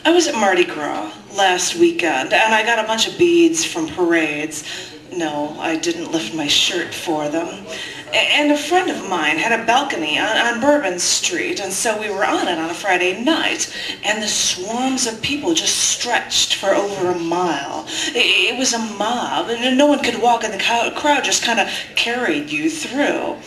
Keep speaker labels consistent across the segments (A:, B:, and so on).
A: I was at Mardi Gras last weekend, and I got a bunch of beads from parades. No, I didn't lift my shirt for them. And a friend of mine had a balcony on Bourbon Street, and so we were on it on a Friday night, and the swarms of people just stretched for over a mile. It was a mob, and no one could walk, and the crowd just kind of carried you through.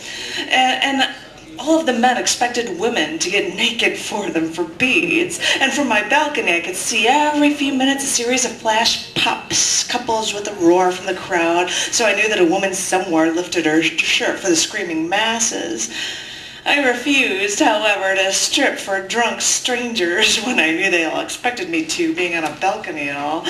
A: And all of the men expected women to get naked for them for beads. And from my balcony, I could see every few minutes a series of flash pops, couples with a roar from the crowd. So I knew that a woman somewhere lifted her shirt for the screaming masses. I refused, however, to strip for drunk strangers when I knew they all expected me to, being on a balcony and all.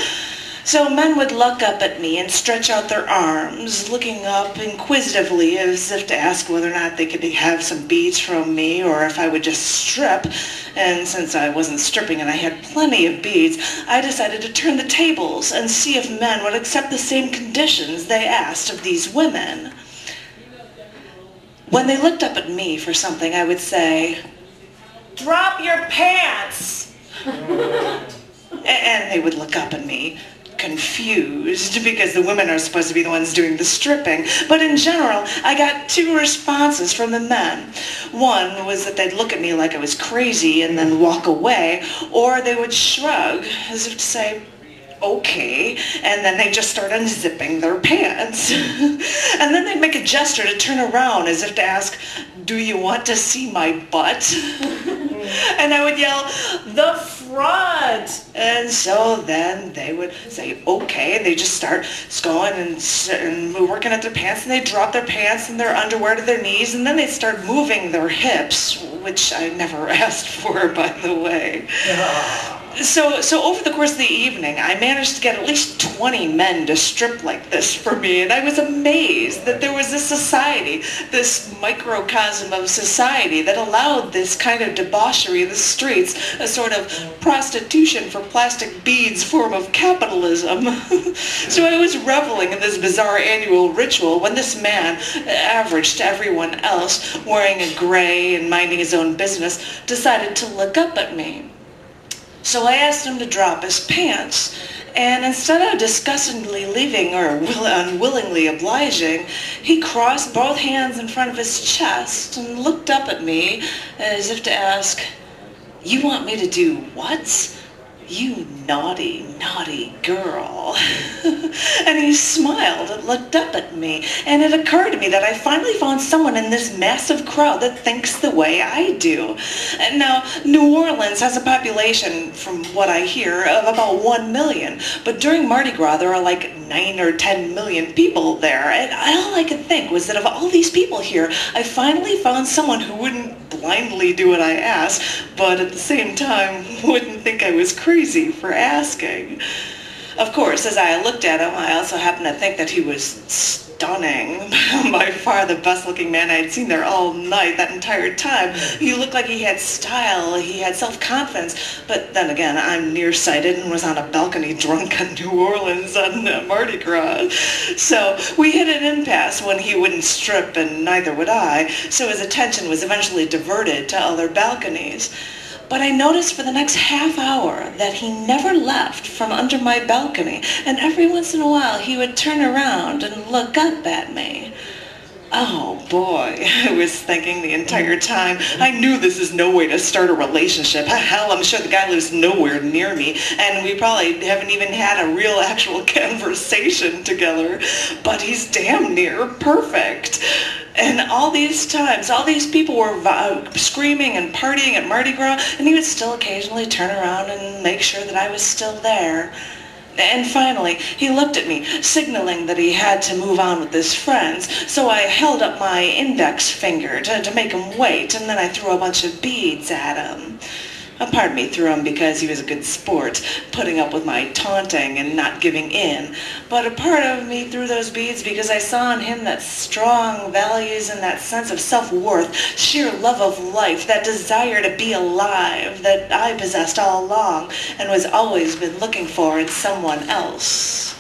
A: So men would look up at me and stretch out their arms, looking up inquisitively as if to ask whether or not they could have some beads from me or if I would just strip. And since I wasn't stripping and I had plenty of beads, I decided to turn the tables and see if men would accept the same conditions they asked of these women. When they looked up at me for something, I would say, "Drop your pants!" And they would look up at me, confused, because the women are supposed to be the ones doing the stripping. But in general, I got two responses from the men. One was that they'd look at me like I was crazy and then walk away, or they would shrug as if to say, "Okay," and then they just start unzipping their pants. And then they'd make a gesture to turn around as if to ask, "Do you want to see my butt?" And I would yell, "The front!" And so then they would say, "Okay," and they just start going and working at their pants, and they drop their pants and their underwear to their knees, and then they start moving their hips, which I never asked for, by the way. So over the course of the evening, I managed to get at least 20 men to strip like this for me, and I was amazed that there was this society, this microcosm of society that allowed this kind of debauchery in the streets, a sort of prostitution for plastic beads form of capitalism. So I was reveling in this bizarre annual ritual when this man, average to everyone else, wearing a gray and minding his own business, decided to look up at me. So I asked him to drop his pants, and instead of disgustedly leaving or unwillingly obliging, he crossed both hands in front of his chest and looked up at me as if to ask, "You want me to do what? You naughty, naughty girl." And he smiled and looked up at me, and it occurred to me that I finally found someone in this massive crowd that thinks the way I do. And now, New Orleans has a population, from what I hear, of about 1 million, but during Mardi Gras there are like 9 or 10 million people there, and all I could think was that of all these people here, I finally found someone who wouldn't blindly do what I asked, but at the same time wouldn't think I was crazy for asking. Of course, as I looked at him, I also happened to think that he was stunning. By far the best looking man I had seen there all night, that entire time. He looked like he had style, he had self-confidence, but then again, I'm nearsighted and was on a balcony drunk in New Orleans on Mardi Gras. So we hit an impasse when he wouldn't strip and neither would I, so his attention was eventually diverted to other balconies. But I noticed for the next half hour that he never left from under my balcony, and every once in a while he would turn around and look up at me. Oh boy, I was thinking the entire time, I knew this is no way to start a relationship. Hell, I'm sure the guy lives nowhere near me, and we probably haven't even had a real actual conversation together, but he's damn near perfect. And all these times, all these people were screaming and partying at Mardi Gras, and he would still occasionally turn around and make sure that I was still there. And finally, he looked at me, signaling that he had to move on with his friends, so I held up my index finger to make him wait, and then I threw a bunch of beads at him. A part of me threw him because he was a good sport, putting up with my taunting and not giving in. But a part of me threw those beads because I saw in him that strong values and that sense of self-worth, sheer love of life, that desire to be alive that I possessed all along and was always been looking for in someone else.